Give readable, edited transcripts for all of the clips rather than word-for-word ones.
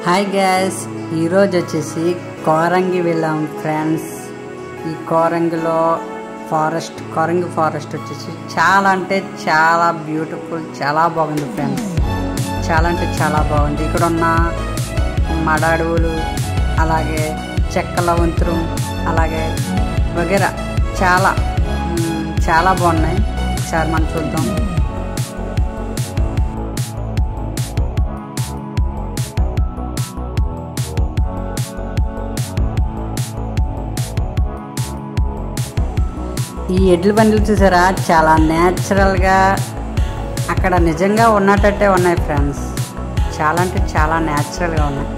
Hi gas, ఈరోజు వచ్చేసి కోరంగి వెళ్ళాం ఫ్రెండ్స్. ఈ కోరంగిలో కోరంగి ఫారెస్ట్ వచ్చేసి చాలా అంటే చాలా బ్యూటిఫుల్, చాలా బాగుంది ఫ్రెండ్స్. చాలా అంటే చాలా బాగుంది. ఇక్కడ ఉన్న మడ అడవులు, అలాగే చెక్కల వంతురం, అలాగే వగేరా చాలా బాగున్నాయి. ఒకసారి మనం చూద్దాం. ఈ ఎడ్ల బండ్లు చూసారా, చాలా న్యాచురల్గా అక్కడ నిజంగా ఉన్నట్టే ఉన్నాయి ఫ్రెండ్స్. చాలా అంటే చాలా న్యాచురల్గా ఉన్నాయి.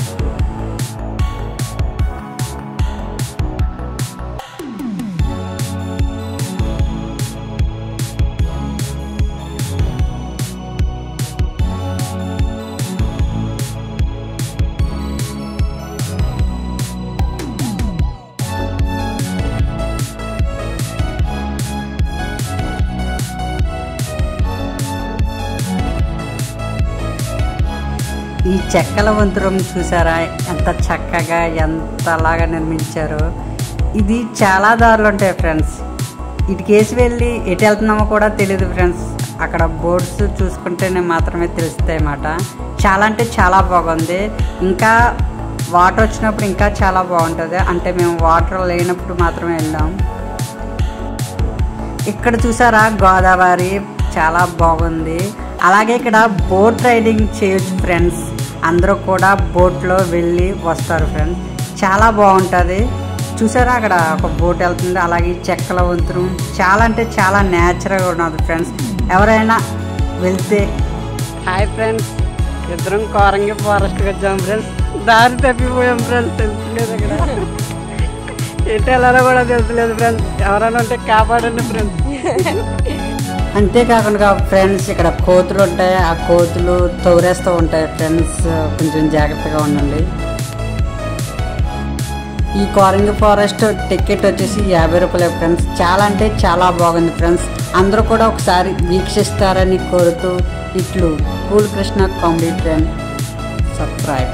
ఈ చెక్కల వంతురం చూసారా, ఎంత చక్కగా ఎంతలాగా నిర్మించారో. ఇది చాలా దారులు ఉంటాయి ఫ్రెండ్స్. ఇటుకేసి వెళ్ళి ఎటు వెళ్తున్నామో కూడా తెలియదు ఫ్రెండ్స్. అక్కడ బోర్డ్స్ చూసుకుంటేనే మాత్రమే తెలుస్తాయి అన్నమాట. చాలా అంటే చాలా బాగుంది. ఇంకా వాటర్ వచ్చినప్పుడు ఇంకా చాలా బాగుంటుంది. అంటే మేము వాటర్ లేనప్పుడు మాత్రమే వెళ్ళాం. ఇక్కడ చూసారా గోదావరి, చాలా బాగుంది. అలాగే ఇక్కడ బోట్ రైడింగ్ చేయొచ్చు ఫ్రెండ్స్. అందరూ కూడా బోట్లో వెళ్ళి వస్తారు ఫ్రెండ్స్. చాలా బాగుంటుంది. చూసారా అక్కడ ఒక బోట్ వెళ్తుంది. అలాగే చెక్కల వంతురం చాలా అంటే చాలా న్యాచురల్గా ఉన్నది ఫ్రెండ్స్. ఎవరైనా వెళ్తే. హాయ్ ఫ్రెండ్స్, ఇద్దరం కోరంగి ఫారెస్ట్కి వచ్చాం ఫ్రెండ్స్. దారి తప్పిపోయాం ఫ్రెండ్స్, తెలుసులేదు. అక్కడ ఎటు వెళ్ళాలో కూడా తెలుసులేదు ఫ్రెండ్స్. ఎవరైనా ఉంటే కాపాడండి ఫ్రెండ్స్. అంతేకాకుండా ఫ్రెండ్స్ ఇక్కడ కోతులు ఉంటాయి. ఆ కోతులు తోరేస్తూ ఉంటాయి ఫ్రెండ్స్. కొంచెం జాగ్రత్తగా ఉండండి. ఈ కోరంగి ఫారెస్ట్ టికెట్ వచ్చేసి 50 రూపాయలు ఫ్రెండ్స్. చాలా అంటే చాలా బాగుంది ఫ్రెండ్స్. అందరూ కూడా ఒకసారి వీక్షిస్తారని కోరుతూ ఇట్లు cool Krishna comedy train. Subscribe.